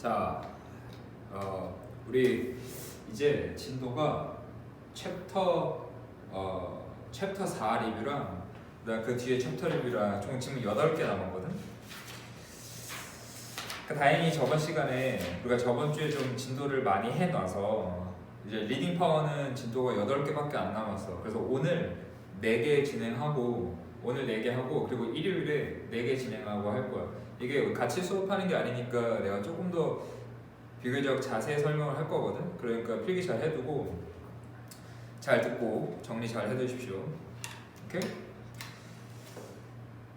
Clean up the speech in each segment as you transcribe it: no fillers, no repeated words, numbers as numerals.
자, 우리 이제 진도가 챕터 4 리뷰랑 그 뒤에 챕터 리뷰랑 총 지금 8개 남았거든. 다행히 저번 시간에 우리가 저번 주에 좀 진도를 많이 해놔서 이제 리딩 파워는 진도가 8개밖에 안 남았어. 그래서 오늘 4개 진행하고 오늘 4개 하고 그리고 일요일에 4개 진행하고 할 거야. 이게 같이 수업하는 게 아니니까 내가 조금 더 비교적 자세히 설명을 할 거거든. 그러니까 필기 잘 해두고 잘 듣고 정리 잘 해두십시오. 오케이?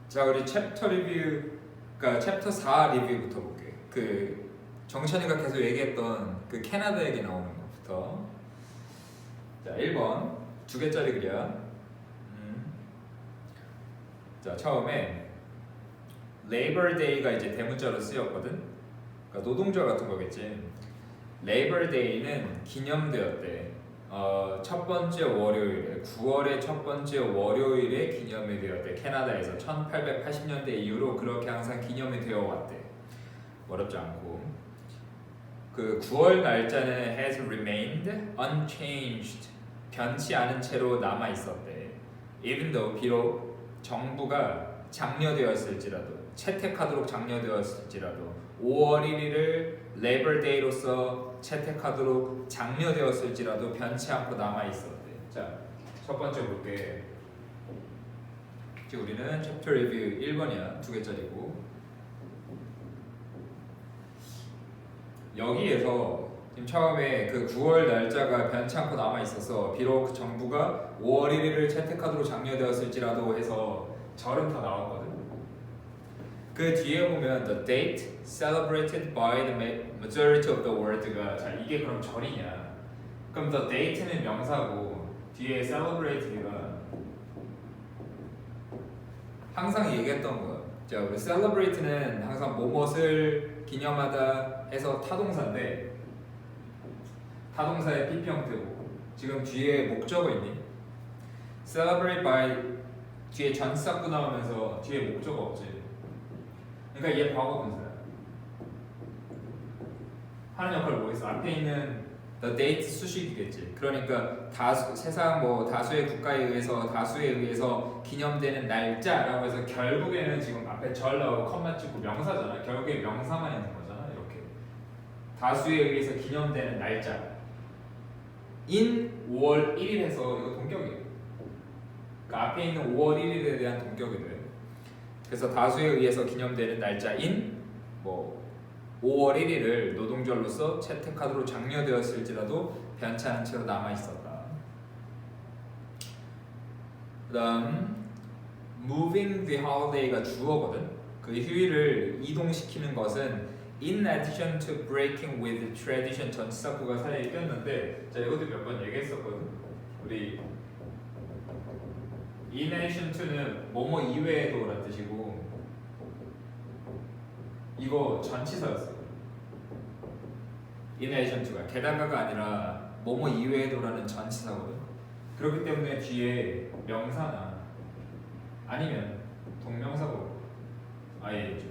자, 우리 챕터 리뷰, 그러니까 챕터 4 리뷰부터 볼게. 그 정찬이가 계속 얘기했던 그 캐나다 얘기 나오는 것부터. 자, 1번 2개짜리 글이야. 자, 처음에 Labor Day가 이제 대문자로 쓰였거든. 그러니까 노동절 같은 거겠지. Labor Day는 기념되었대. 첫 번째 월요일에 9월의 첫 번째 월요일에 기념이 되었대. 캐나다에서 1880년대 이후로 그렇게 항상 기념이 되어 왔대. 어렵지 않고. 그 9월 날짜는 has remained unchanged. 변치 않은 채로 남아 있었대. Even though 비록 정부가 장려되었을지라도 채택하도록 장려되었을지라도 5월 1일을 Labor Day로서 채택하도록 장려되었을지라도 변치 않고 남아 있었대. 자, 첫 번째 볼게. 우리는 챕터 리뷰 1번이야. 2개짜리고. 여기에서 지금 처음에 그 9월 날짜가 변치 않고 남아 있어서 비록 정부가 5월 1일을 채택하도록 장려되었을지라도 해서 절은 다 나왔거든. 그 뒤에 보면 the date celebrated by the majority of the world가 자 이게 그럼 절이냐? 그럼 the date는 명사고 뒤에 celebrate가 항상 얘기했던 거야. 자, 우리 celebrate는 항상 무엇을 기념하다 해서 타동사인데 타동사의 PP 형태고 지금 뒤에 목적어 있니? celebrate by 뒤에 전치사구 나오면서 뒤에 목적어 없지. 그러니까 얘 과거 분사야. 하는 역할을 모르겠어. 앞에 있는 the date 수식이겠지. 그러니까 세상 다수의 국가에 의해서 다수에 의해서 기념되는 날짜라고 해서 결국에는 지금 앞에 절 나오고 컴마 찍고 명사잖아. 결국에 명사만 있는 거잖아. 이렇게 다수에 의해서 기념되는 날짜. 인 5월 1일에서 이거 동격이에요. 그러니까 앞에 있는 5월 1일에 대한 동격이 돼. 그래서 다수에 의해서 기념되는 날짜인 5월 1일을 노동절로서 채택하도록 장려되었을지라도 변치 않은 채로 남아 있었다. 그다음 moving the holiday가 주어거든. 그 휴일을 이동시키는 것은 in addition to breaking with tradition 전치사구가 사이에 꼈는데 자 이것도 몇 번 얘기했었거든. 우리 in addition to는 뭐뭐 이외에도라는 뜻이고 이거 전치사였어요. in addition to가 게다가가 아니라 뭐뭐 이외에도라는 전치사거든. 그렇기 때문에 뒤에 명사나 아니면 동명사고 아예 있죠.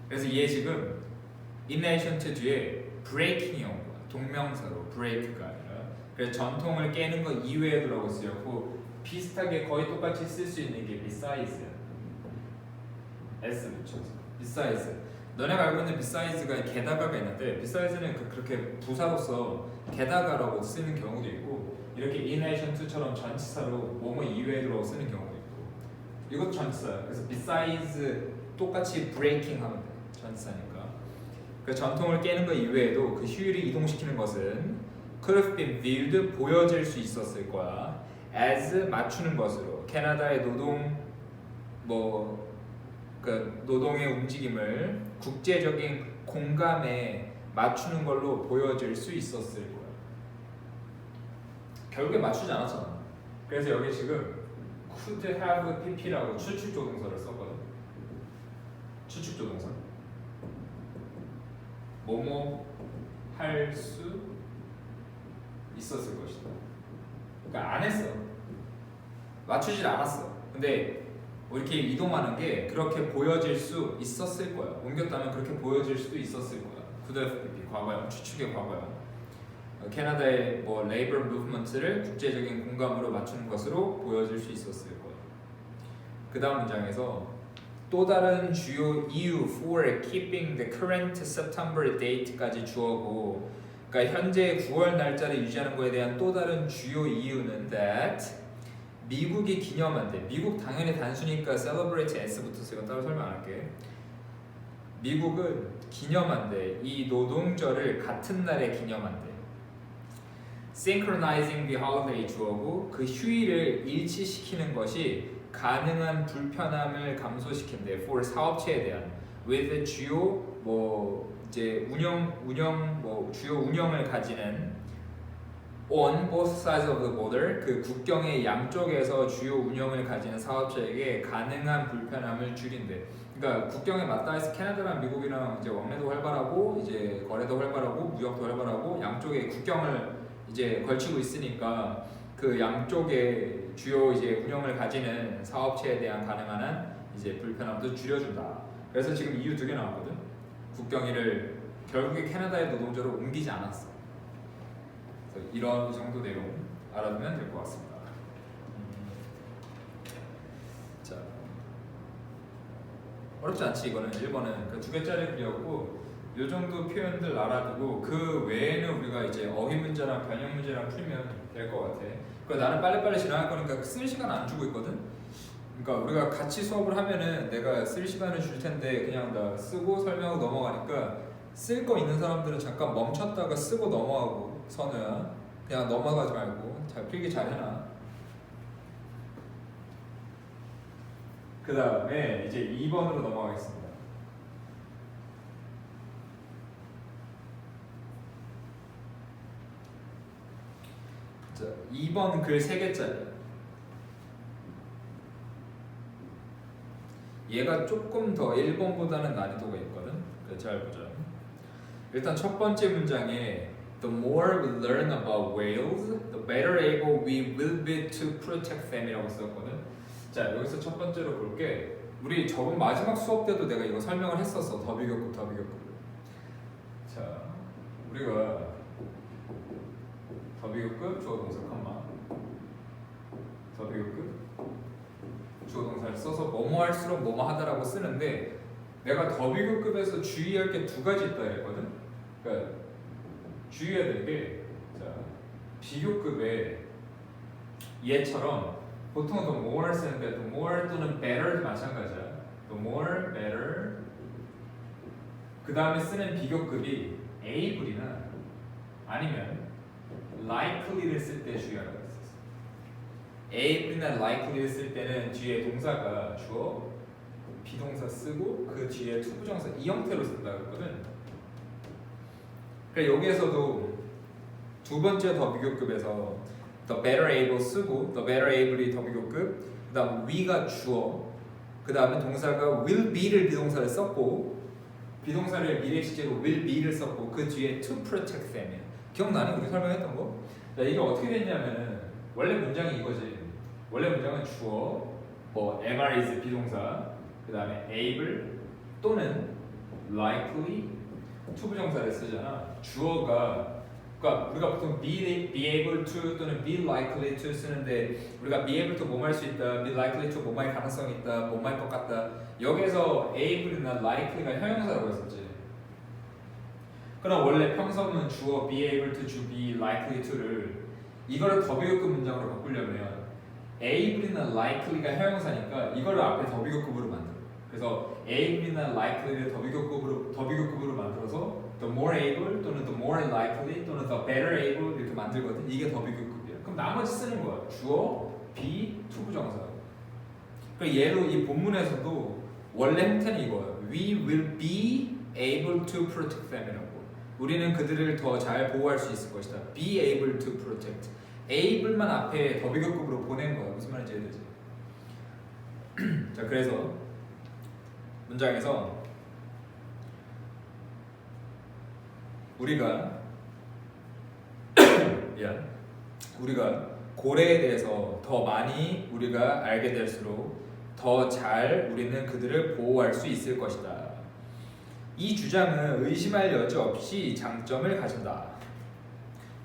그래서 얘 지금 in addition to 뒤에 breaking이 온 거야. 동명사로 break가 아니라. 그래서 전통을 깨는 거 이외에도라고 쓰였고 비슷하게 거의 똑같이 쓸 수 있는 게 besides s 붙여서 besides. 너네가 알고 있는 besides가 게다가가 있는데 besides는 그렇게 부사로서 게다가라고 쓰는 경우도 있고 이렇게 in addition to처럼 전치사로 뭐뭐 이외에도라고 쓰는 경우도 있고 이것도 전치사야. 그래서 besides 똑같이 breaking 하면 돼. 전치사니까. 그 전통을 깨는 거 이외에도 그 휴일을 이동시키는 것은 could have been viewed 보여질 수 있었을 거야. as 맞추는 것으로 캐나다의 노동의 움직임을 국제적인 공감에 맞추는 걸로 보여질 수 있었을 거야. 결국에 맞추지 않았잖아. 그래서 여기 지금 could have pp라고 추측조동사를 썼거든. 추측조동사. 뭐뭐 할 수 있었을 것이다. 그러니까 안 했어. 맞추질 않았어. 근데 이렇게 이동하는 게 그렇게 보여질 수 있었을 거야. 옮겼다면 그렇게 보여질 수도 있었을 거야. 구대FPP 과거형, 추측의 과거형. 캐나다의 뭐 레이버 무브먼트를 국제적인 공감으로 맞추는 것으로 보여질 수 있었을 거야. 그 다음 문장에서 또 다른 주요 이유 for keeping the current September date까지 주어고, 그러니까 현재 9월 날짜를 유지하는 거에 대한 또 다른 주요 이유는 that 미국이 기념한대. 미국 당연히 단수니까 celebrate s 붙어서 이건 따로 설명 안 할게. 미국은 기념한대. 이 노동절을 같은 날에 기념한대. synchronizing the holiday 주어고, 그 휴일을 일치시키는 것이 가능한 불편함을 감소시킨대. for 사업체에 대한 with 주요 뭐 이제 주요 운영을 가지는 on both sides of the border, 그 국경의 양쪽에서 주요 운영을 가지는 사업체에게 가능한 불편함을 줄인대. 그러니까 국경에 맞닿아서 캐나다랑 미국이랑 이제 왕래도 활발하고 이제 거래도 활발하고 무역도 활발하고 양쪽에 국경을 이제 걸치고 있으니까 그 양쪽에 주요 이제 운영을 가지는 사업체에 대한 가능한 한 이제 불편함도 줄여준다. 그래서 지금 이유 2개 나왔거든. 국경일을 결국에 캐나다의 노동자로 옮기지 않았어. 그래서 이런 정도 내용 알아두면 될 것 같습니다. 자, 어렵지 않지 이거는. 1번은 그 2개짜리 풀이었고, 요 정도 표현들 알아두고 그 외에는 우리가 이제 어휘 문제랑 변형 문제랑 풀면 될 것 같아. 그 나는 빨리빨리 지나갈 거니까 쓸 시간 안 주고 있거든. 그러니까 우리가 같이 수업을 하면은 내가 쓸 시간을 줄 텐데 그냥 나 쓰고 설명하고 넘어가니까 쓸 거 있는 사람들은 잠깐 멈췄다가 쓰고 넘어가고, 선우야 그냥 넘어가지 말고 잘 필기 잘 해놔. 그 다음에 이제 2번으로 넘어가겠습니다. 자, 2번 글 3개짜리. 얘가 조금 더 1번보다는 난이도가 있거든. 그래서 잘 보자. 일단 첫 번째 문장에 The more we learn about whales, the better able we will be to protect them이라고 썼거든. 자, 여기서 첫 번째로 볼게. 우리 저번 마지막 수업 때도 내가 이거 설명을 했었어. 더비교급. 자, 우리가 더비교급 주어동사 컴마 더비교급 주어동사를 써서 뭐뭐 할수록 뭐뭐 하다라고 쓰는데, 내가 더비교급에서 주의할 게 2가지 있다 이랬거든. 그러니까 주의해야 될 게, 자, 비교급에 얘처럼 보통 the more 쓰는데 the more 또는 better도 마찬가지야. the more, better. 그 다음에 쓰는 비교급이 able이나 아니면 likely를 쓸 때 주의하라고 했었어. able이나 likely를 쓸 때는 뒤에 동사가 주어, 비동사 쓰고 그 뒤에 투부정사 이 형태로 쓴다 그랬거든. 그러니까 여기에서도 두 번째 더비교급에서 the better able 쓰고 the better able이 더비교급, 그 다음 we가 주어, 그 다음에 동사가 will be를 비동사를 썼고, 비동사를 미래 시제로 will be를 썼고 그 뒤에 to protect them이야. 기억나니? 우리 설명했던 거? 자, 이게 어떻게 됐냐면은 원래 문장이 이거지. 원래 문장은 주어, 뭐 MR is 비동사, 그 다음에 able 또는 likely 투부정사를 쓰잖아. 주어가, 그러니까 우리가 보통 be able to 또는 be likely to 쓰는데, 우리가 be able to 뭐뭐 할 수 있다, be likely to 뭐뭐 할 가능성이 있다, 뭐뭐 할 것 같다, 여기에서 able이나 likely가 형용사라고 했었지. 그럼 원래 평서문 주어 be able to, be likely to를 이거를 더비교급 문장으로 바꾸려면 able이나 likely가 형용사니까 이거를 앞에 더비교급으로 만들어. 그래서 able이나 likely를 더비교급으로 만들어서 the more able 또는 the more likely 또는 the better able 이렇게 만들거든. 이게 더비교급이야. 그럼 나머지 쓰는 거야. 주어, be, 투부정사. 그리고 얘로 이 본문에서도 원래 형태는 이거야. We will be able to protect them이라고. 우리는 그들을 더 잘 보호할 수 있을 것이다. Be able to protect. able만 앞에 더비교급으로 보낸 거야. 무슨 말인지 이해되지? 자, 그래서 문장에서 우리가 우리가 고래에 대해서 더 많이 우리가 알게 될수록 더 잘 우리는 그들을 보호할 수 있을 것이다. 이 주장은 의심할 여지 없이 장점을 가진다.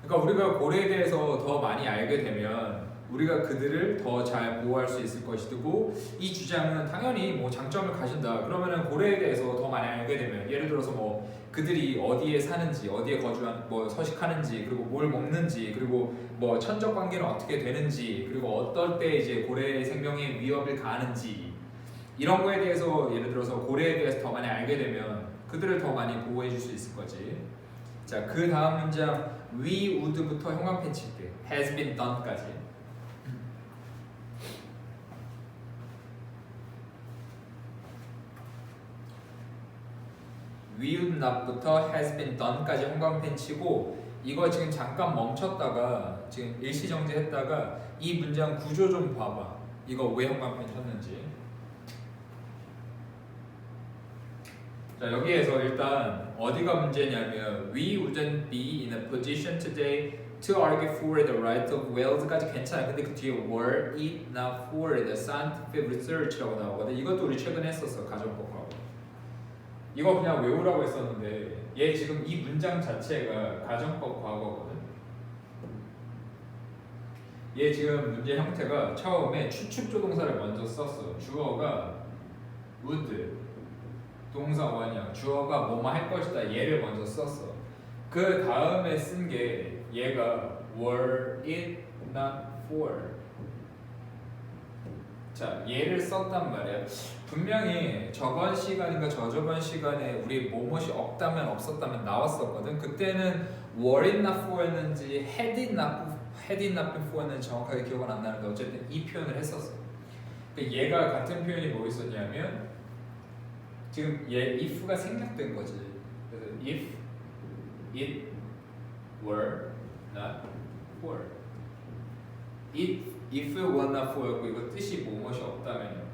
그러니까 우리가 고래에 대해서 더 많이 알게 되면 우리가 그들을 더 잘 보호할 수 있을 것이고, 이 주장은 당연히 뭐 장점을 가진다. 그러면은 고래에 대해서 더 많이 알게 되면, 예를 들어서 뭐 그들이 어디에 사는지, 어디에 거주한 뭐 서식하는지, 그리고 뭘 먹는지, 그리고 뭐 천적 관계는 어떻게 되는지, 그리고 어떨 때 이제 고래의 생명에 위협을 가하는지, 이런 거에 대해서 예를 들어서 고래에 대해서 더 많이 알게 되면 그들을 더 많이 보호해 줄 수 있을 거지. 자, 그 다음 문장 we would부터 형광펜 칠게. has been done까지. we would not부터 has been done까지 형광펜 치고, 이거 지금 잠깐 멈췄다가 지금 일시정지 했다가 이 문장 구조 좀 봐봐. 이거 왜 형광펜 쳤는지. 자, 여기에서 일단 어디가 문제냐면 we wouldn't be in a position today to argue for the right of whales까지 괜찮아. 근데 그 뒤에 were it not for the scientific research라고 나오거든. 이것도 우리 최근에 했었어. 가정법하고. 이거 그냥 외우라고 했었는데 얘 지금 이 문장 자체가 가정법 과거거든. 얘 지금 문제 형태가 처음에 추측조동사를 먼저 썼어. 주어가 would, 동사 원형, 주어가 뭐뭐 할 것이다. 얘를 먼저 썼어. 그 다음에 쓴 게 얘가 were it not for. 자, 얘를 썼단 말이야. 분명히 저번 시간인가 저저번 시간에 우리 뭐뭇이 없다면 없었다면 나왔었거든. 그때는 were it not for였는지 had it not been for였는지 정확하게 기억은 안 나는데 어쨌든 이 표현을 했었어. 얘가 같은 표현이 뭐 있었냐면 지금 얘 if가 생략된 거지. 그래서 if it were not for, if it were not for였고 이거 뜻이 뭐뭇이 없다면이었거든.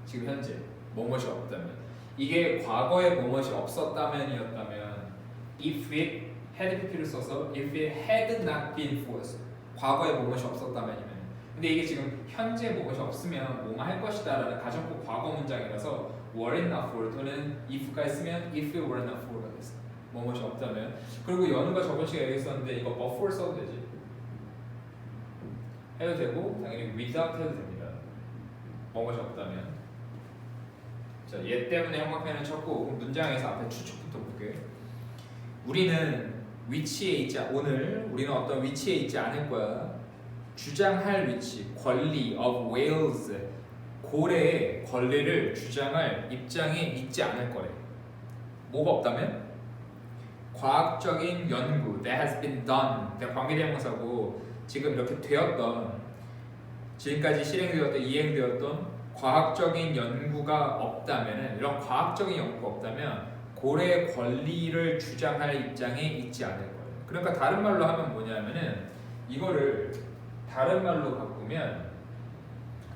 지금 현재 뭐뭇이 없다면, 이게 과거에 뭐뭇이 없었다면이었다면 if it had pp를 써서 if it had not been for였어. 과거에 뭐뭇이 없었다면이면. 근데 이게 지금 현재 뭐뭇이 없으면 뭐뭐 할 것이다 라는 가정법 과거 문장이라서 were it not for 또는 if가 있으면 if it were not for가 됐어. 뭐뭇이 없다면. 그리고 연우가 저번 시간에 얘기했었는데 이거 but for 써도 되지. 해도 되고 당연히 without 해도 됩니다. 뭐뭇이 없다면. 자, 얘 때문에 형광펜을 쳤고 문장에서 앞에 추측부터 볼게. 우리는 위치에 있지, 오늘 우리는 어떤 위치에 있지 않을 거야. 주장할 위치, 권리 of whales, 고래의 권리를 주장할 입장에 있지 않을 거래. 뭐가 없다면? 과학적인 연구, that has been done, 관계대명사고 지금 이렇게 되었던, 지금까지 실행되었던, 이행되었던 과학적인 연구가 없다면, 이런 과학적인 연구가 없다면 고래의 권리를 주장할 입장에 있지 않을 거예요. 그러니까 다른 말로 하면 뭐냐면은 이거를 다른 말로 바꾸면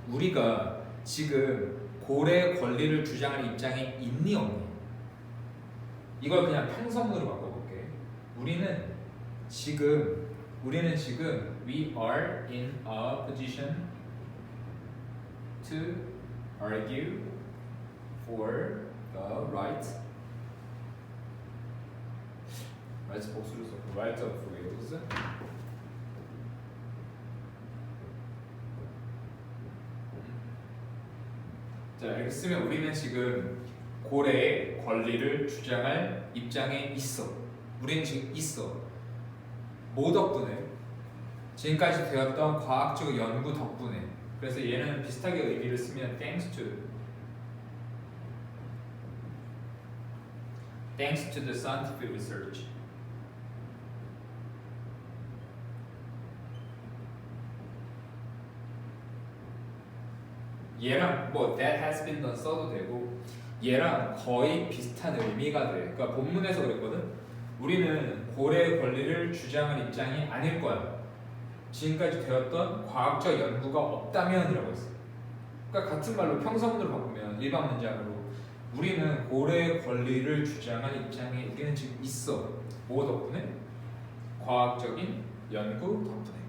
우리가 지금 고래의 권리를 주장할 입장에 있니 없니? 이걸 그냥 평성으로 바꿔볼게. 우리는 지금 we are in a position to argue for the rights 복수를 썼고 right of whales. 자, 이렇게 쓰면 우리는 지금 고래의 권리를 주장할 입장에 있어. 우리는 지금 있어. 뭐 덕분에? 지금까지 되었던 과학적 연구 덕분에. 그래서 얘는 비슷하게 의미를 쓰면 thanks to the scientific research. 얘랑 뭐 that has been done 써도 되고 얘랑 거의 비슷한 의미가 돼. 그러니까 본문에서 그랬거든. 우리는 고래의 권리를 주장할 입장이 아닐 거야. 지금까지 되었던 과학적 연구가 없다면이라고 했어. 그러니까 같은 말로 평서문으로 바꾸면 일반 문장으로 우리는 고래의 권리를 주장할 입장에 우리는 지금 있어. 뭐 덕분에? 과학적인 연구 덕분에.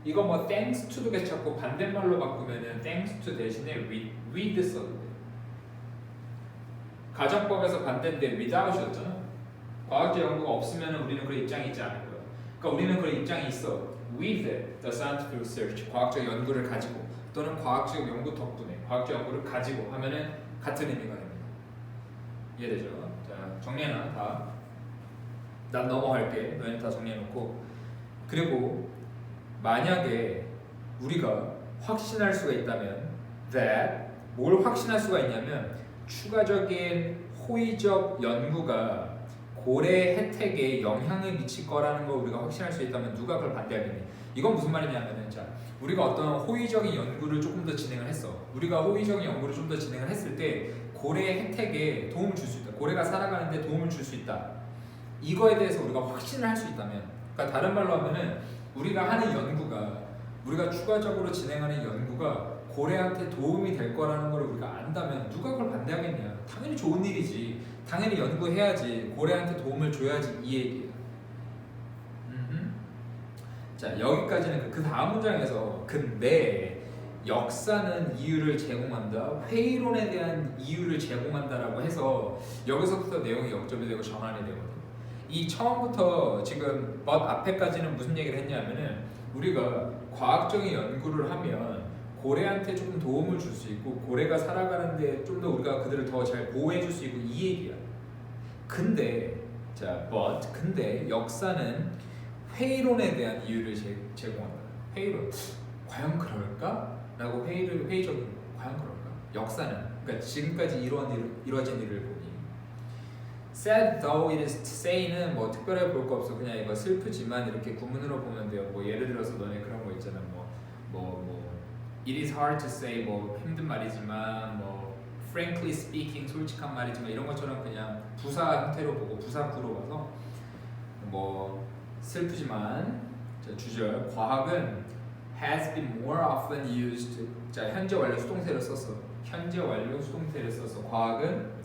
이거 뭐 thanks to도 괜찮고 반대말로 바꾸면은 thanks to 대신에 with 써도 돼. 가정법에서 반대인데 without이었잖아. 과학적 연구가 없으면 우리는 그런 입장이 있지 않을 거야. 그러니까 우리는 그런 입장이 있어. With the scientific research, 과학적 연구를 가지고 또는 과학적 연구 덕분에 과학적 연구를 가지고 하면은 같은 의미가 됩니다. 이해되죠? 자, 정리해놔 다. 난 넘어갈게. 너희는 다 정리해놓고. 그리고 만약에 우리가 확신할 수가 있다면 that 뭘 확신할 수가 있냐면 추가적인 호의적 연구가 고래 혜택에 영향을 미칠 거라는 걸 우리가 확신할 수 있다면 누가 그걸 반대하겠니? 이건 무슨 말이냐면은 자 우리가 어떤 호의적인 연구를 조금 더 진행을 했어. 우리가 호의적인 연구를 좀 더 진행을 했을 때 고래의 혜택에 도움을 줄 수 있다. 고래가 살아가는데 도움을 줄 수 있다. 이거에 대해서 우리가 확신을 할 수 있다면, 그러니까 다른 말로 하면은 우리가 하는 연구가 우리가 추가적으로 진행하는 연구가 고래한테 도움이 될 거라는 걸 우리가 안다면 누가 그걸 반대하겠냐? 당연히 좋은 일이지. 당연히 연구해야지. 고래한테 도움을 줘야지 이 얘기예요. 자 여기까지는 그 다음 문장에서 근데 역사는 이유를 제공한다. 회의론에 대한 이유를 제공한다라고 해서 여기서부터 내용이 역접이 되고 전환이 되거든. 이 처음부터 지금 but 앞에까지는 무슨 얘기를 했냐면은 우리가 과학적인 연구를 하면 고래한테 조금 도움을 줄 수 있고 고래가 살아가는데 좀 더 우리가 그들을 더 잘 보호해 줄 수 있고 이 얘기야. 근데 자 but 근데 역사는 회의론에 대한 이유를 제공한다. 회의론 과연 그럴까? 라고 회의적인 거 과연 그럴까? 역사는 그러니까 지금까지 이루어진 일을 보니 sad though it is to say는 뭐 특별하게 볼 거 없어. 그냥 이거 슬프지만 이렇게 구문으로 보면 돼요. 뭐 예를 들어서 너네 그런 거 있잖아. it is hard to say 뭐 힘든 말이지만 뭐 frankly speaking 솔직한 말이지만 이런 것처럼 그냥 부사 형태로 보고 부사구로 봐서 뭐 슬프지만 자, 주절 과학은 has been more often used. 자 현재 완료 수동태를 썼어. 현재 완료 수동태를 써서 과학은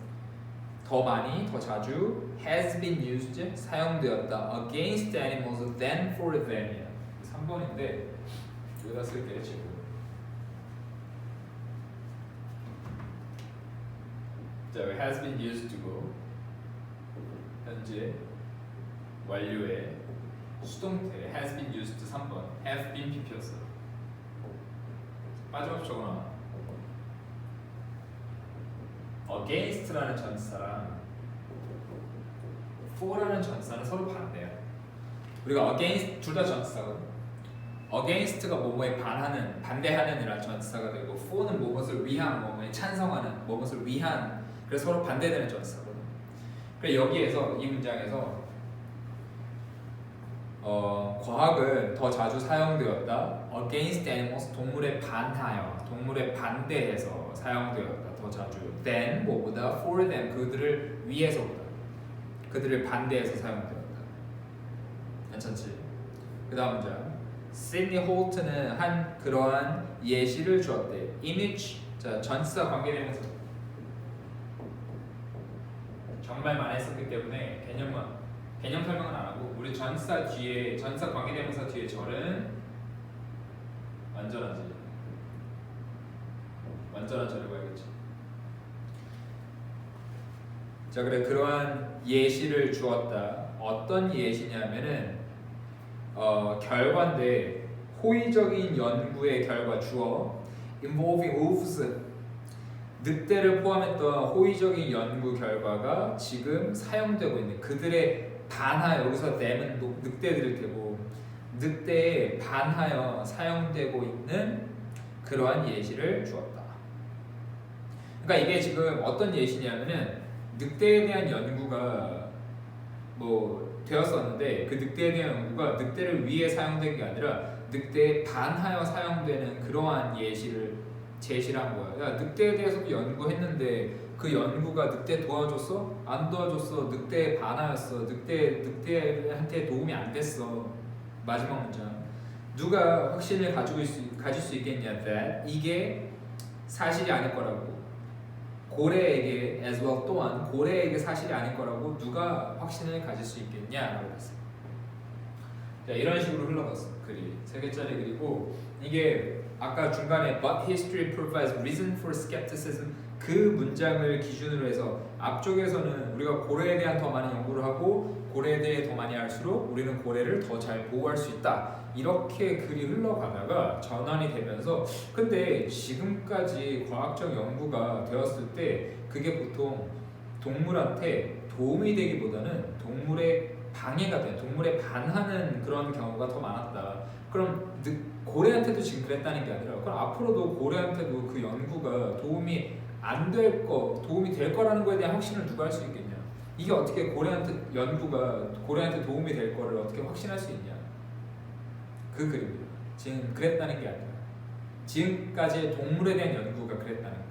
더 많이, 더 자주 has been used 사용되었다 against animals than for them. 3번인데 여기다 쓸게 지금. 자, has been used 고 현재 완료의 수동태 has been used 3번 have been pp였어. 빠짐없이 적어놔. against라는 전사랑 for라는 전사는 서로 반대야. 우리가 against 둘 다 전사거든. against가 뭐뭐에 반대하는 이란 전사가 되고 for는 뭐뭇을 위한, 뭐뭐에 찬성하는, 뭐뭇을 위한. 그래서 서로 반대되는 전사거든. 그래서 여기에서 이 문장에서 과학은 더 자주 사용되었다. against animals 동물에 반하여, 동물에 반대해서 사용되었다. 더 자주. than 뭐보다 for them 그들을 위해서보다, 그들을 반대해서 사용되었다. 괜찮지? 그 다음 문장. 시드니 홀트는 한 그러한 예시를 주었대. image 자 전치사 관계대명사 정말 많이 했었기 때문에 개념 설명은 안 하고 우리 전치사 뒤에 전치사 관계대명사 뒤에 절은 완전한 절이라고 해야겠지. 자 그래 그러한 예시를 주었다. 어떤 예시냐면은 결과인데 호의적인 연구의 결과 주어 involving wolves 늑대를 포함했던 호의적인 연구 결과가 지금 사용되고 있는 그들의 반하여 여기서 them은 늑대들일 테고 늑대에 반하여 사용되고 있는 그러한 예시를 주었다. 그러니까 이게 지금 어떤 예시냐면은 늑대에 대한 연구가 뭐 되었었는데 그 늑대에 대한 연구가 늑대를 위해 사용된 게 아니라 늑대에 반하여 사용되는 그러한 예시를 제시한 거야. 야 늑대에 대해서도 연구했는데 그 연구가 늑대 도와줬어? 안 도와줬어. 늑대에 반하였어. 늑대한테 도움이 안 됐어. 마지막 문장. 누가 확신을 가질 수 있겠냐? that 이게 사실이 아닐 거라고. 고래에게 as well 또한 고래에게 사실이 아닐 거라고 누가 확신을 가질 수 있겠냐라고 했어요. 자, 이런 식으로 흘러갔어 글이 3개짜리 글이고 이게 아까 중간에 But history provides reason for skepticism 그 문장을 기준으로 해서 앞쪽에서는 우리가 고래에 대한 더 많은 연구를 하고 고래에 대해 더 많이 알수록 우리는 고래를 더 잘 보호할 수 있다 이렇게 글이 흘러가다가 전환이 되면서 근데 지금까지 과학적 연구가 되었을 때 그게 보통 동물한테 도움이 되기보다는 동물의 방해가 돼 동물에 반하는 그런 경우가 더 많았다 그럼 고래한테도 지금 그랬다는 게 아니라 그럼 앞으로도 고래한테도 그 연구가 도움이 안 될 거, 도움이 될 거라는 거에 대한 확신을 누가 할 수 있겠냐? 이게 어떻게 연구가 고래한테 도움이 될 거를 어떻게 확신할 수 있냐? 그 글입니다. 지금 그랬다는 게 아니라 지금까지 동물에 대한 연구가 그랬다는 거야.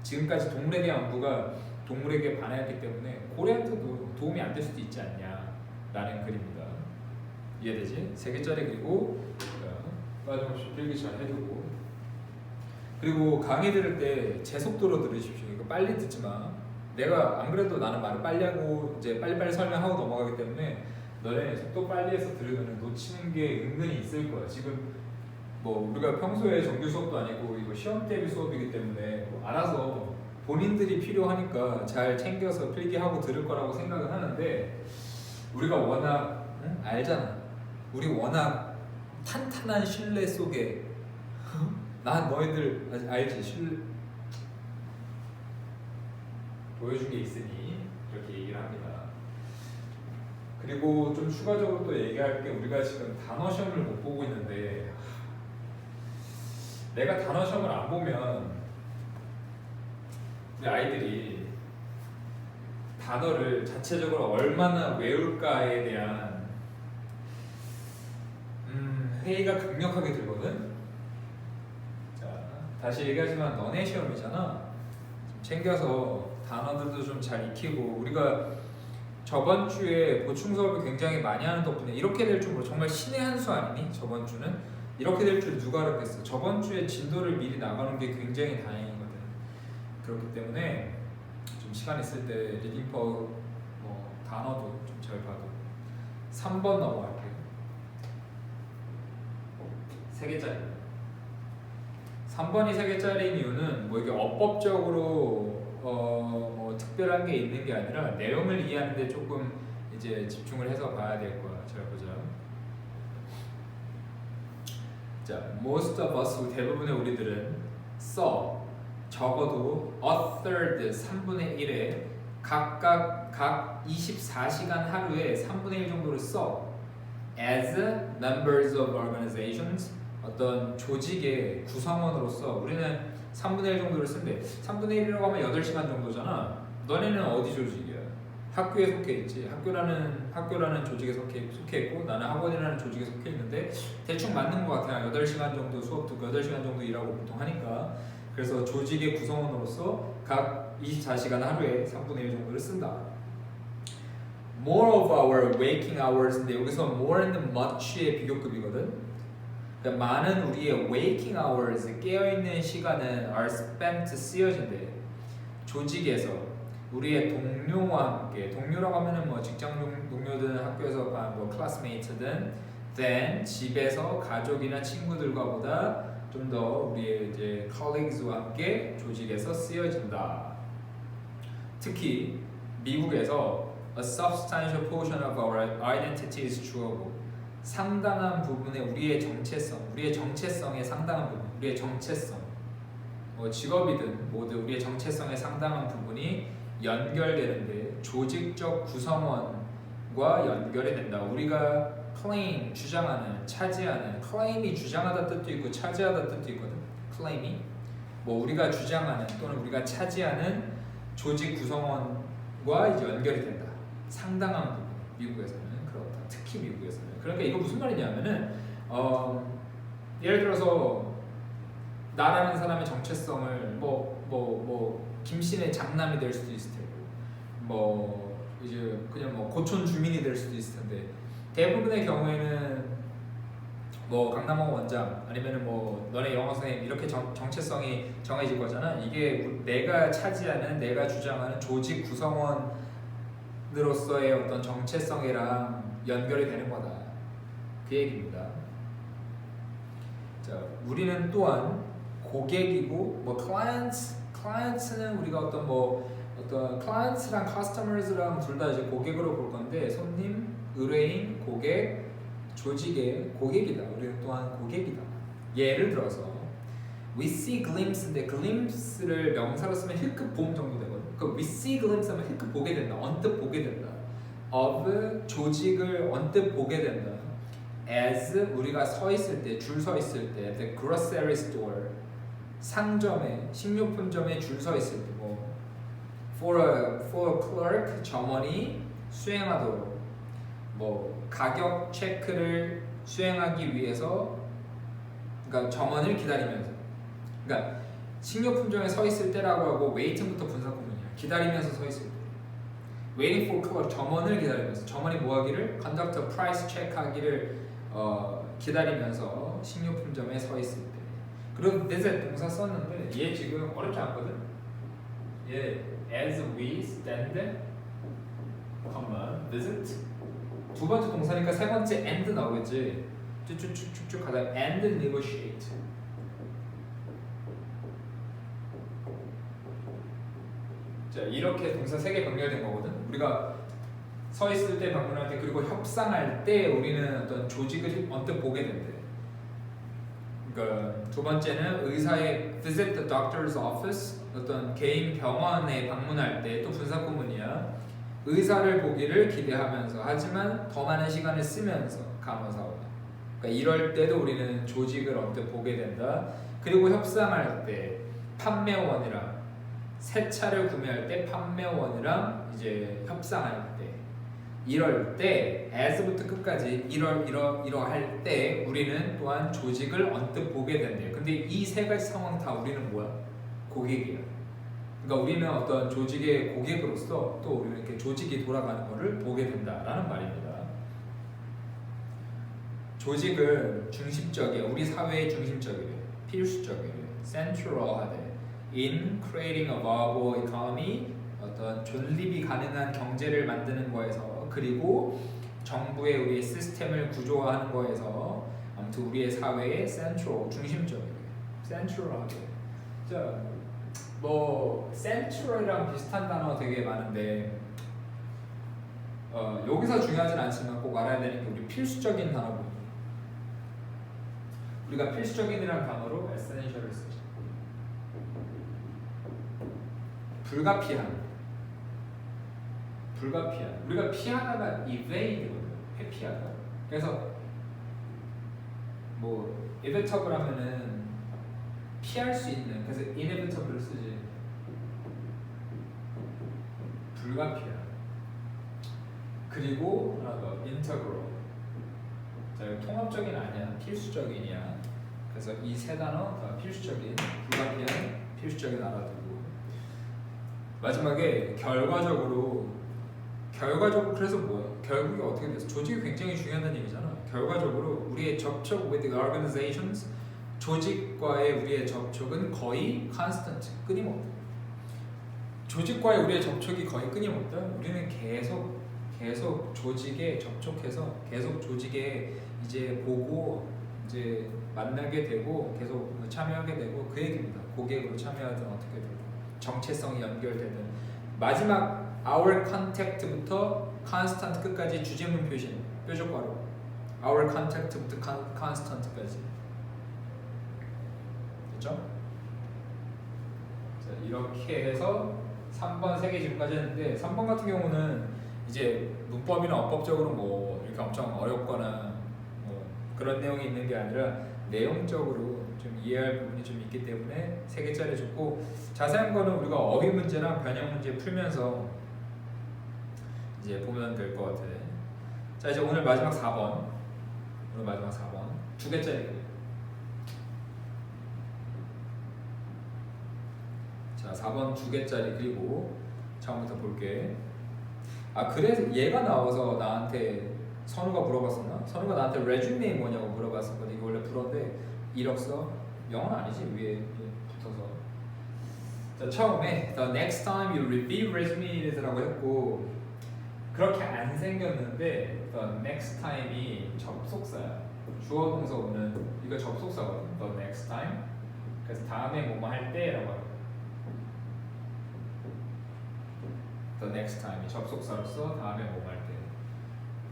지금까지 동물에 대한 연구가 동물에게 반했기 때문에 고래한테도 도움이 안 될 수도 있지 않냐라는 글입니다. 이해되지? 3개짜리 그리고 빠짐없이 필기 잘 해두고 그리고 강의 들을 때 제 속도로 들으십시오. 이거 빨리 듣지 마. 내가 안 그래도 나는 말을 빨리 하고 이제 빨리빨리 설명하고 넘어가기 때문에 너네 속도 빨리 해서 들으면 놓치는 게 은근히 있을 거야. 지금 뭐 우리가 평소에 정규 수업도 아니고 이거 시험 대비 수업이기 때문에 뭐 알아서 본인들이 필요하니까 잘 챙겨서 필기하고 들을 거라고 생각은 하는데 우리가 워낙 알잖아. 우리 워낙 탄탄한 신뢰 속에 난 너희들 알지? 신뢰 보여준 게 있으니 이렇게 얘기를 합니다. 그리고 좀 추가적으로 또 얘기할 게 우리가 지금 단어 시험을 못 보고 있는데 내가 단어 시험을 안 보면 우리 아이들이 단어를 자체적으로 얼마나 외울까에 대한 회의가 강력하게 들거든. 자, 다시 얘기하지만 너네 시험이잖아. 좀 챙겨서 단어들도 좀 잘 익히고 우리가 저번 주에 보충 수업을 굉장히 많이 하는 덕분에 이렇게 될 줄 정말 신의 한 수 아니니? 저번 주는 이렇게 될 줄 누가 알았겠어. 저번 주에 진도를 미리 나가는 게 굉장히 다행이거든. 그렇기 때문에 좀 시간 있을 때 리딩 퍼 뭐 단어도 좀 잘 봐도 3번 넘어갈게요. 3개짜리 3번이 3개짜리인 이유는 뭐 이게 어법적으로 뭐 특별한 게 있는 게 아니라 내용을 이해하는데 조금 이제 집중을 해서 봐야 될 거야. 잘 보자. 자, most of us 대부분의 우리들은 써 적어도 a third 3분의 1에 각 24시간 하루에 3분의 1 정도를 써 as members of organizations 어떤 조직의 구성원으로서 우리는 3분의 1 정도를 쓴대. 3분의 1이라고 하면 8시간 정도잖아. 너네는 어디 조직이야? 학교에 속해 있지. 학교라는 조직에 속해 있고 나는 학원이라는 조직에 속해 있는데 대충 맞는 것 같아. 8시간 정도 수업 듣고 8시간 정도 일하고 보통 하니까. 그래서 조직의 구성원으로서 각 24시간 하루에 3분의 1 정도를 쓴다. More of our waking hours인데 여기서 more는 much의 비교급이거든. 그러니까 많은 우리의 waking hours, 깨어있는 시간은 are spent 쓰여진대. 조직에서 우리의 동료와 함께 동료라고 하면은 뭐 직장 동료든 학교에서 뭐 클래스메이트든 then 집에서 가족이나 친구들과 보다 좀 더 우리의 이제 colleagues와 함께 조직에서 쓰여진다. 특히 미국에서 a substantial portion of our identity is true하고 상당한 부분의 우리의 정체성의 상당한 부분, 우리의 정체성, 뭐 직업이든 뭐든 우리의 정체성의 상당한 부분이 연결되는데 조직적 구성원과 연결이 된다. 우리가 claim 주장하는, 차지하는, claim이 주장하다 뜻도 있고 차지하다 뜻도 있거든. claim이 뭐 우리가 주장하는 또는 우리가 차지하는 조직 구성원과 이제 연결이 된다. 상당한 부분 미국에서는 그렇다. 특히 미국에서는. 그러니까 이거 무슨 말이냐면은 예를 들어서 나라는 사람의 정체성을 뭐 김씨의 장남이 될 수도 있을 테고 뭐 이제 그냥 뭐 고촌 주민이 될 수도 있을 텐데 대부분의 경우에는 뭐 강남원 원장 아니면은 뭐 너네 영어 선생님 이렇게 정체성이 정해질 거잖아. 이게 내가 차지하는 내가 주장하는 조직 구성원으로서의 어떤 정체성이랑 연결이 되는 거다. 그 얘기입니다. 자, 우리는 또한 고객이고 뭐 clients는 우리가 어떤 clients랑 customers랑 둘 다 이제 고객으로 볼 건데 손님, 의뢰인, 고객, 조직의 고객이다. 우리는 또한 고객이다. 예를 들어서 we see glimpse인데 glimpse를 명사로 쓰면 힐끗 봄 정도 되거든. 그 we see glimpse 하면 힐끗 보게 된다. 언뜻 보게 된다. of 조직을 언뜻 보게 된다. as 우리가 서 있을 때, 줄 서 있을 때, the grocery store 상점에, 식료품점에 줄 서 있을 때, 뭐 for a clerk 점원이 수행하도록, 뭐 가격 체크를 수행하기 위해서, 그러니까 점원을 기다리면서, 그러니까 식료품점에 서 있을 때라고 하고 waiting부터 분사구문이야. 기다리면서 서 있을 때. waiting for clerk 점원을 기다리면서, 점원이 뭐 하기를 conduct a price check 하기를 기다리면서 식료품점에 서 있을 때. 그리고 visit 동사 썼는데 얘 지금 어렵지 않거든. 얘 as we stand, visit 두 번째 동사니까 세 번째 and 나오겠지. 쭉쭉쭉쭉 가다 and negotiate. 자, 이렇게 동사 3개 병렬된 거거든. 우리가 서 있을 때 방문할 때 그리고 협상할 때 우리는 어떤 조직을 언뜻 보게 된대. 그러니까 두 번째는 의사의 visit the doctor's office, 어떤 개인 병원에 방문할 때 또 분사구문이야. 의사를 보기를 기대하면서 하지만 더 많은 시간을 쓰면서 간호사와. 그러니까 이럴 때도 우리는 조직을 언뜻 보게 된다. 그리고 협상할 때 판매원이랑 새 차를 구매할 때 판매원이랑 이제 협상할 때 이럴 때 as부터 끝까지 이러할 때 우리는 또한 조직을 언뜻 보게 된대요. 근데 이 세 가지 상황 다 우리는 뭐야? 고객이야. 그러니까 우리는 어떤 조직의 고객으로서 또 우리는 이렇게 조직이 돌아가는 것을 보게 된다라는 말입니다. 조직을 중심적이야. 우리 사회의 중심적이래. 필수적이래. central하대. in creating a viable economy, 어떤 존립이 가능한 경제를 만드는 거에서, 그리고 정부의 우리의 시스템을 구조화하는 거에서 아무튼 우리의 사회의 central, 중심적이래. central하게. 자, 뭐 central이랑 비슷한 단어 되게 많은데 여기서 중요하진 않지만 꼭 알아야 되는 게 우리 필수적인 단어거든요. 우리가 필수적인이라는 단어로 essential을 쓰죠. 불가피한. 우리가 피하다가 evade거든요. 회피하다. 그래서 뭐 inevitable 하면은 피할 수 있는, 그래서 inevitable을 쓰지. 불가피한. 그리고 하나 더 integral. 자, 통합적인 아니야, 필수적인이야. 그래서 이 세 단어 다 필수적인, 불가피한, 필수적인 알아두고. 마지막에 결과적으로 그래서 뭐야? 결국에 어떻게 돼서 조직이 굉장히 중요하다는 얘기잖아. 결과적으로 우리의 접촉 with the organizations, 조직과의 우리의 접촉은 거의 constant, 끊임없다. 조직과의 우리의 접촉이 거의 끊임없다. 우리는 계속 조직에 접촉해서 계속 조직에 이제 보고 이제 만나게 되고 계속 참여하게 되고 그 얘기입니다. 고객으로 참여하든 어떻게 되든 정체성이 연결되든 마지막 our contact부터 constant 끝까지 주제문 표시는 뾰족바로 our contact부터 constant까지. 됐죠? 자, 이렇게 해서 3번 3개 지금까지 했는데 3번 같은 경우는 이제 문법이나 어법적으로 뭐 이렇게 엄청 어렵거나 뭐 그런 내용이 있는 게 아니라 내용적으로 좀 이해할 부분이 좀 있기 때문에 3개짜리 줬고, 자세한 거는 우리가 어휘 문제랑 변형 문제 풀면서 이제 보면 될 것 같아. 자, 이제 오늘 마지막 4번 2개짜리. 자, 4번 2개짜리 그리고 처음부터 볼게. 그래서 얘가 나와서 나한테 선우가 물어봤었나? 선우가 나한테 레주메이 뭐냐고 물어봤었거든. 이거 원래 불어인데 이력서, 영어는 아니지, 위에 붙어서. 자, 처음에 The next time you review resumes 라고 했고, 그렇게 안 생겼는데 the next time이 접속사야. 주어 동사 오는 이거 접속사거든. the next time. 그래서 다음에 뭐뭐 할 때라고 하는 거야. the next time이 접속사로서 다음에 뭐뭐 할 때.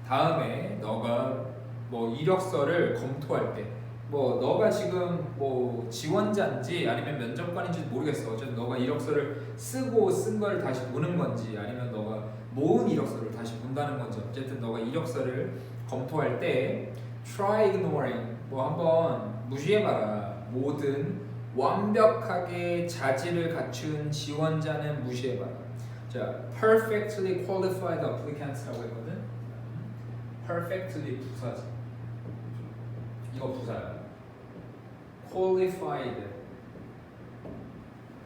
다음에 너가 뭐 이력서를 검토할 때, 뭐 너가 지금 뭐 지원자인지 아니면 면접관인지 모르겠어. 어쨌든 너가 이력서를 쓰고 쓴 걸 다시 보는 건지 아니면 너가 모은 이력서를 다시 본다는 건지 어쨌든 너가 이력서를 검토할 때 try ignoring 뭐 한번 무시해봐라. 모든 완벽하게 자질을 갖춘 지원자는 무시해봐라. 자, perfectly qualified applicants라고 했거든. perfectly 부사지. 이거 부사야. qualified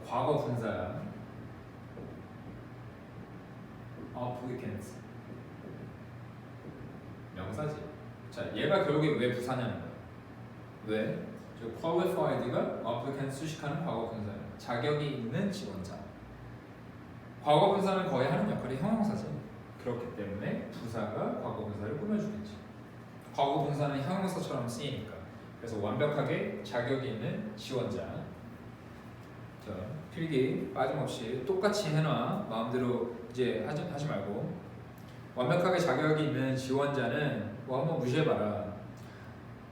과거 분사야. applicants 명사지. 자, 얘가 결국에 왜 부사냐는 거야. 왜? 저 qualified가 applicant 수식하는 과거 분사야. 자격이 있는 지원자. 과거 분사는 거의 하는 역할이 형용사지. 그렇기 때문에 부사가 과거 분사를 꾸며주겠지. 과거 분사는 형용사처럼 쓰이니까. 그래서 완벽하게 자격이 있는 지원자. 자, 필기 빠짐없이 똑같이 해놔. 마음대로 이제 하지 말고. 완벽하게 자격이 있는 지원자는 뭐 한번 무시해봐라.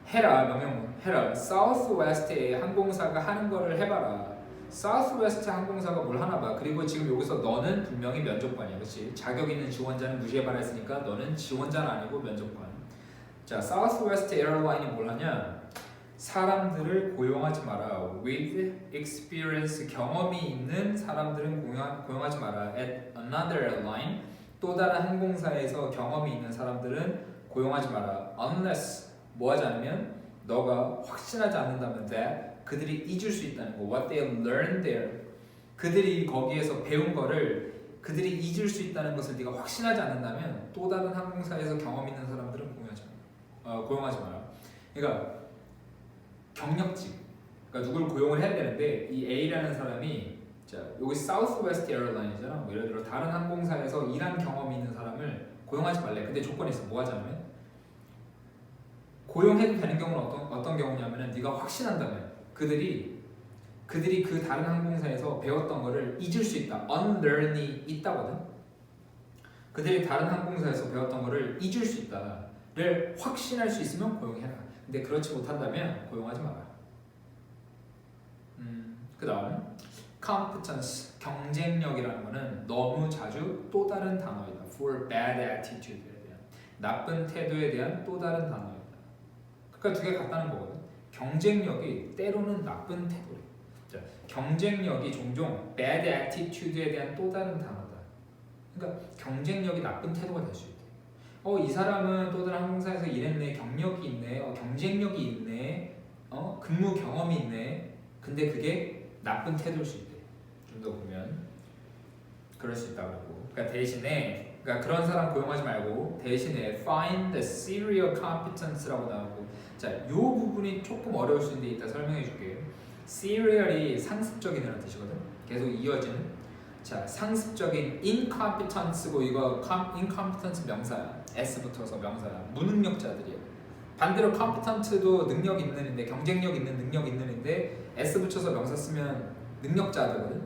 해라. 명령문 해라. 사우스웨스트의 항공사가 하는 거를 해봐라. 사우스웨스트 항공사가 뭘 하나 봐. 그리고 지금 여기서 너는 분명히 면접관이야. 그렇지? 자격 있는 지원자는 무시해봐라 했으니까 너는 지원자는 아니고 면접관. 자, 사우스웨스트 에어라인이 뭘 하냐? 사람들을 고용하지 마라. With experience 경험이 있는 사람들은 고용하지 마라. At another airline 또 다른 항공사에서 경험이 있는 사람들은 고용하지 마라. Unless 뭐 하지 않으면 너가 확신하지 않는다면 that 그들이 잊을 수 있다는 거. What they learned there 그들이 거기에서 배운 거를 그들이 잊을 수 있다는 것을 네가 확신하지 않는다면 또 다른 항공사에서 경험 있는 사람들은 고용하지 마라. 그러니까 경력직. 그러니까 누굴 고용을 해야 되는데 이 A라는 사람이 자 여기 사우스웨스트 에어라인이잖아. 뭐 예를 들어 다른 항공사에서 일한 경험이 있는 사람을 고용하지 말래. 근데 조건이 있어. 뭐 하자면 고용해도 되는 경우는 어떤 경우냐면은 네가 확신한다면 그들이 그 다른 항공사에서 배웠던 거를 잊을 수 있다. unlearn이 있다거든. 그들이 다른 항공사에서 배웠던 거를 잊을 수 있다를 확신할 수 있으면 고용해라. 근데 그렇지 못한다면 고용하지 마라. 그 다음 competence 경쟁력이라는 거는 너무 자주 또 다른 단어이다. for bad attitude에 대한 나쁜 태도에 대한 또 다른 단어이다. 그러니까 두 개 같다는 거거든. 경쟁력이 때로는 나쁜 태도래. 자, 경쟁력이 종종 bad attitude에 대한 또 다른 단어다. 그러니까 경쟁력이 나쁜 태도가 될 수 있대. 이 사람은 또 다른 항공사에서 일했네, 경력이 있네, 경쟁력이 있네, 근무 경험이 있네. 근데 그게 나쁜 태도일 수 있대. 좀 더 보면 그럴 수 있다고 그러고. 그러니까 대신에 그런 사람 고용하지 말고 대신에 find the serial competence라고 나오고. 자, 이 부분이 조금 어려울 수 있는데 이따 설명해 줄게. serial이 상습적인이라는 뜻이거든. 계속 이어지는. 자, 상습적인 incompetence고 이거 incompetence 명사야. S 붙어서 명사야. 무능력자들이야. 반대로 competent도 능력 있는인데 경쟁력 있는 능력 있는인데 S 붙여서 명사 쓰면 능력자들거든.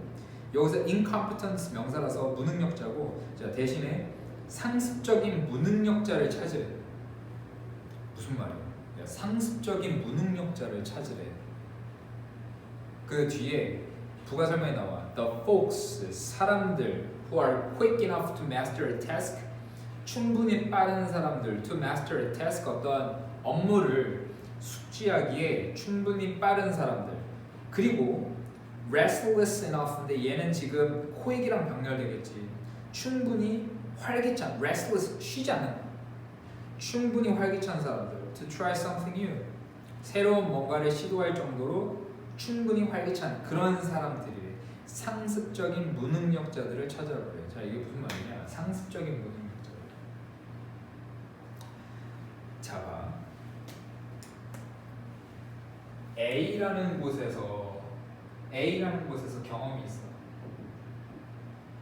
여기서 incompetence 명사라서 무능력자고. 자, 대신에 상습적인 무능력자를 찾으래. 무슨 말이야? 상습적인 무능력자를 찾으래. 그 뒤에 부가 설명이 나와. The folks 사람들 who are quick enough to master a task 충분히 빠른 사람들 to master a task 어떤 업무를 숙지하기에 충분히 빠른 사람들. 그리고 restless enough인데 얘는 지금 quick이랑 병렬되겠지. 충분히 활기찬 restless 쉬지 않는 충분히 활기찬 사람들 to try something new 새로운 뭔가를 시도할 정도로 충분히 활기찬 그런 사람들이 상습적인 무능력자들을 찾아라 그래요. 자, 이게 무슨 말이냐? 상습적인 무능력자들. 자, 봐. A라는 곳에서 경험이 있어.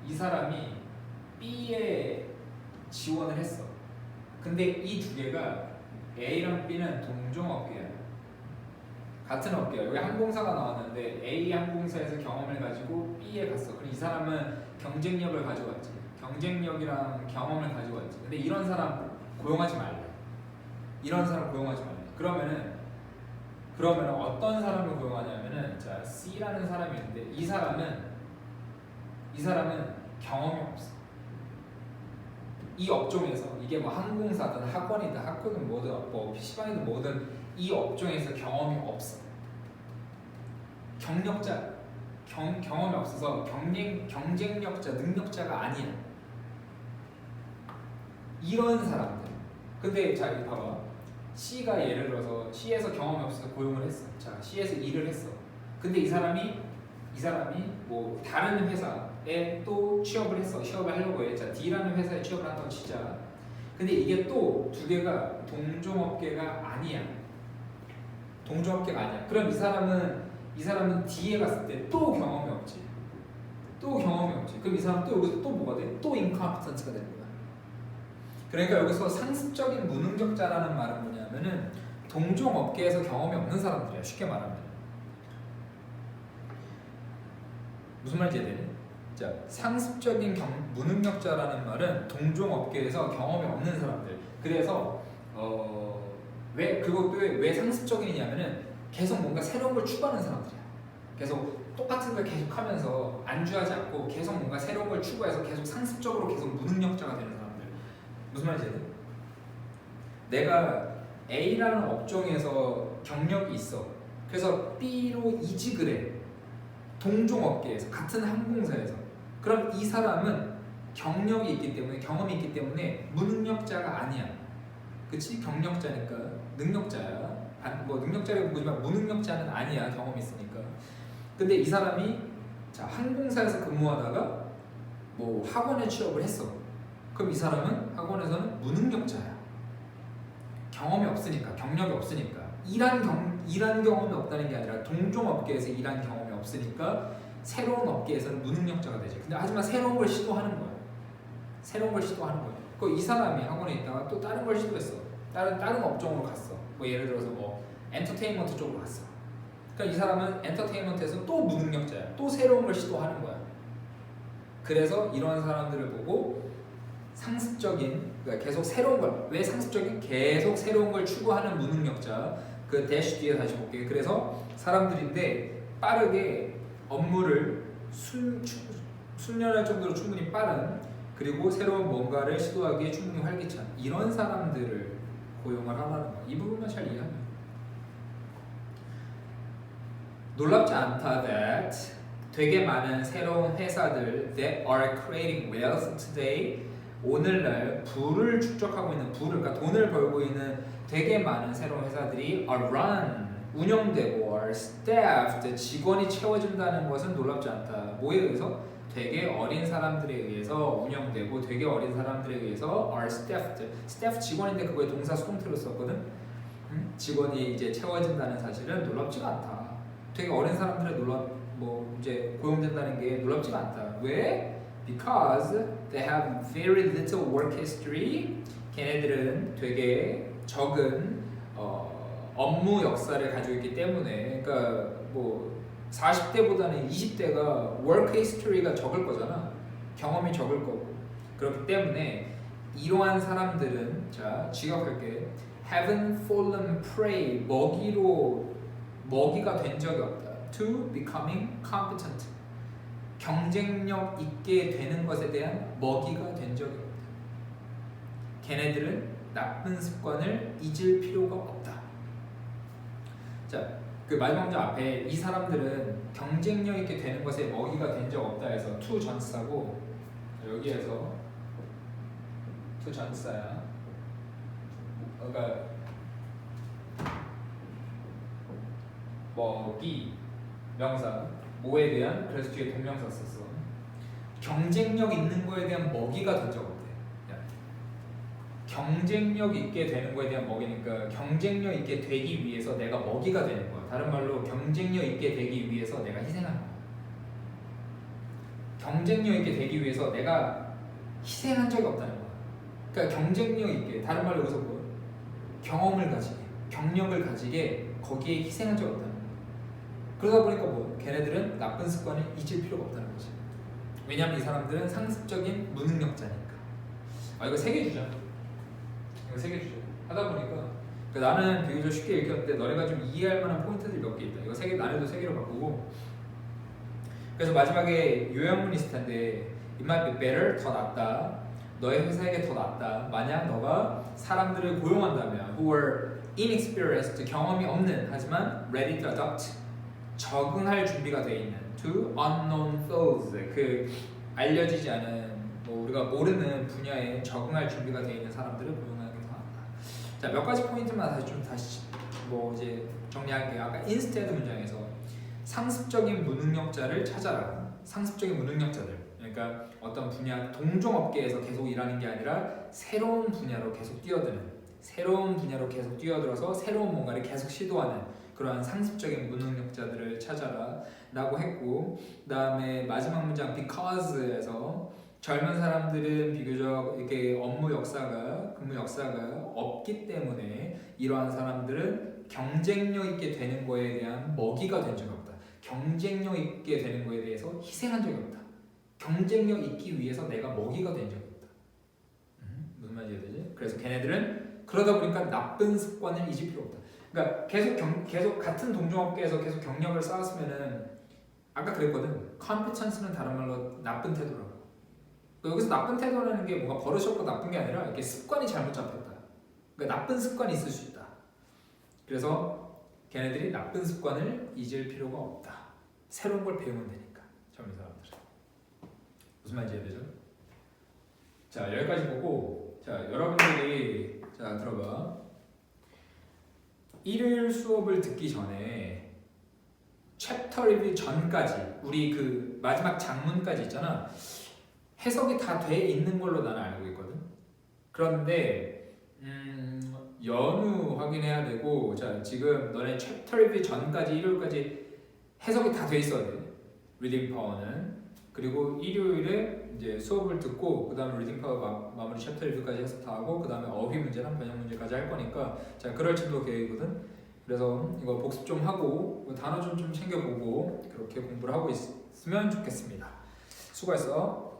이 사람이 B의 지원을 했어. 근데 이 두 개가 A랑 B는 동종업계야. 같은 업계야. 여기 항공사가 나왔는데 A 항공사에서 경험을 가지고 B에 갔어. 그럼 이 사람은 경쟁력을 가져왔지. 경쟁력이랑 경험을 가져왔지. 근데 이런 사람 고용하지 말래. 이런 사람 고용하지 말래. 그러면은 어떤 사람을 고용하냐면은 자 C라는 사람이 있는데 이 사람은 경험이 없어. 이 업종에서 이게 뭐 항공사든 학원이든 학교든 뭐든 뭐 PC방이든 뭐든 이 업종에서 경험이 없어. 경험이 없어서 경쟁력자, 능력자가 아니야. 이런 사람들. 근데 자 여기 봐봐. C가 예를 들어서 C에서 경험이 없어서 고용을 했어. 자 C에서 일을 했어. 근데 이 사람이 뭐 다른 회사에 또 취업을 했어. 취업을 하려고 해. 자 D라는 회사에 취업을 한다고 치자. 근데 이게 또 두 개가 동종업계가 아니야. 동종업계가 아니야. 그럼 이 사람은 D에 갔을 때 또 경험이 없지. 그럼 이 사람 또 여기서 또 뭐가 돼? 또 인컴피턴트가 되는 거야. 그러니까 여기서 상습적인 무능력자라는 말은 뭐냐면은 동종업계에서 경험이 없는 사람들이야. 쉽게 말하면. 무슨 말인지 이해되니? 자, 상습적인 무능력자라는 말은 동종업계에서 경험이 없는 사람들. 그래서 왜 상습적이냐면은 계속 뭔가 새로운 걸 추구하는 사람들이야. 계속 똑같은 걸 계속 하면서 안주하지 않고 계속 뭔가 새로운 걸 추구해서 계속 상습적으로 계속 무능력자가 되는 사람들. 무슨 말인지 이해돼? 내가 A라는 업종에서 경력이 있어. 그래서 B로 이직을 해. 동종업계에서 같은 항공사에서. 그럼 이 사람은 경험이 있기 때문에 무능력자가 아니야. 그치? 경력자니까 능력자야. 뭐 능력자라고 보지만 무능력자는 아니야. 경험이 있으니까. 근데 이 사람이 자 항공사에서 근무하다가 뭐 학원에 취업을 했어. 그럼 이 사람은 학원에서는 무능력자야. 경험이 없으니까, 경력이 없으니까. 일한 경험이 없다는 게 아니라 동종업계에서 일한 경험이 없으니까 새로운 업계에서는 무능력자가 되지. 근데 하지만 새로운 걸 시도하는 거야. 그 이 사람이 학원에 있다가 또 다른 걸 시도했어. 다른 업종으로 갔어. 뭐 예를 들어서 뭐 엔터테인먼트 쪽으로 갔어. 그러니까 이 사람은 엔터테인먼트에서 또 무능력자야. 또 새로운 걸 시도하는 거야. 그래서 이런 사람들을 보고 상습적인, 그러니까 계속 새로운 걸, 왜 상습적인? 계속 새로운 걸 추구하는 무능력자. 그 대시 뒤에 다시 볼게요. 그래서 사람들인데 빠르게 업무를 숙련할 정도로 충분히 빠른, 그리고 새로운 뭔가를 시도하기에 충분히 활기찬 이런 사람들을 고용을 하라는 거야. 이 부분만 잘 이해하면 놀랍지 않다 that 되게 많은 새로운 회사들 that are creating wealth today 오늘날 부를 축적하고 있는 그러니까 돈을 벌고 있는 되게 많은 새로운 회사들이 are run 운영되고 are staffed 직원이 채워진다는 것은 놀랍지 않다. 뭐에 의해서? 되게 어린 사람들에 의해서 운영되고 되게 어린 사람들에 의해서 are staffed. staff 직원인데 그거에 동사 수동태로 썼거든. 직원이 이제 채워진다는 사실은 놀랍지가 않다. 되게 어린 사람들에 이제 고용된다는 게 놀랍지가 않다. 왜? Because they have very little work history. 걔네들은 되게 적은 업무 역사를 가지고 있기 때문에, 그러니까 뭐 40대보다는 20대가 work history가 적을 거잖아. 경험이 적을 거고. 그렇기 때문에 이러한 사람들은 자 지각할게. haven't fallen prey 먹이가 된 적이 없다. to becoming competent 경쟁력 있게 되는 것에 대한 먹이가 된 적이 없다. 걔네들은 나쁜 습관을 잊을 필요가 없다. 자, 그 마지막 문제 앞에 이 사람들은 경쟁력 있게 되는 것에 먹이가 된 적 없다 해서 to 전치사고 여기에서 to 전치사야. 그러니까 먹이 명사 뭐에 대한 그래서 뒤에 동명사 썼어. 경쟁력 있는 거에 대한 먹이가 된 적 없대. 경쟁력 있게 되는 거에 대한 먹이니까 경쟁력 있게 되기 위해서 내가 먹이가 되는 거야. 다른 말로 경쟁력 있게 되기 위해서 내가 희생하는 거야. 경쟁력 있게 되기 위해서 내가 희생한 적이 없다는 거야. 그러니까 경쟁력 있게, 다른 말로 여기서 뭐 경험을 가지게, 경력을 가지게 거기에 희생한 적 없다는 거예요. 그러다 보니까 뭐 걔네들은 나쁜 습관을 잊을 필요가 없다는 거지. 왜냐면 이 사람들은 상습적인 무능력자니까. 아 이거 3개 주자. 이거 3개 주자. 하다 보니까 그러니까 나는 비교적 쉽게 읽혔는데 너네가 좀 이해할 만한 포인트들이 몇 개 있다. 이거 3개 나눠도 3개로 바꾸고. 그래서 마지막에 요약문이 있을 텐데 it might be better, 더 낫다. 너의 회사에게 더 낫다. 만약 너가 사람들을 고용한다면 who were inexperienced, 경험이 없는 하지만 ready to adopt, 적응할 준비가 돼 있는 to unknown fields, 그 알려지지 않은 뭐 우리가 모르는 분야에 적응할 준비가 돼 있는 사람들을 고용하는 게 더 낫다. 자, 몇 가지 포인트만 다시 뭐 이제 정리할게요. 아까 instead 문장에서 상습적인 무능력자를 찾아라. 상습적인 무능력자들. 그러니까 어떤 분야, 동종업계에서 계속 일하는 게 아니라 새로운 분야로 계속 뛰어드는, 새로운 분야로 계속 뛰어들어서 새로운 뭔가를 계속 시도하는 그러한 상습적인 무능력자들을 찾아라 라고 했고, 그 다음에 마지막 문장 because에서 젊은 사람들은 비교적 이렇게 업무 역사가, 근무 역사가 없기 때문에 이러한 사람들은 경쟁력 있게 되는 거에 대한 먹이가 된 적이 없다. 경쟁력 있게 되는 거에 대해서 희생한 적이 없다. 경쟁력 있기 위해서 내가 먹이가 된 적이 없다. 무슨 말인지 이해되지? 그래서 걔네들은 그러다 보니까 나쁜 습관을 잊을 필요 없다. 그러니까 계속 같은 동종업계에서 계속 경력을 쌓았으면은 아까 그랬거든. competence는 다른 말로 나쁜 태도라고. 여기서 나쁜 태도라는 게 뭔가 버릇이었고 나쁜 게 아니라 이렇게 습관이 잘못 잡혔다. 그러니까 나쁜 습관이 있을 수 있다. 그래서 걔네들이 나쁜 습관을 잊을 필요가 없다. 새로운 걸 배우면 되니까. 젊은 사람들. 무슨 말인지 이해되죠? 자, 여기까지 보고, 자, 여러분들이 자 들어봐. 일요일 수업을 듣기 전에 챕터 리뷰 전까지 우리 그 마지막 장문까지 있잖아. 해석이 다 돼 있는 걸로 나는 알고 있거든. 그런데 연우 확인해야 되고, 자 지금 너네 챕터 리뷰 전까지 일요일까지 해석이 다 돼 있어야 돼. 리딩 파워는. 그리고 일요일에 이제 수업을 듣고 그 다음에 리딩 파워 마무리 챕터 리뷰까지 해서 다 하고 그 다음에 어휘 문제랑 변형 문제까지 할 거니까 자 그럴 정도 계획이거든. 그래서 이거 복습 좀 하고 단어 좀 챙겨보고 그렇게 공부를 하고 있으면 좋겠습니다. 수고했어.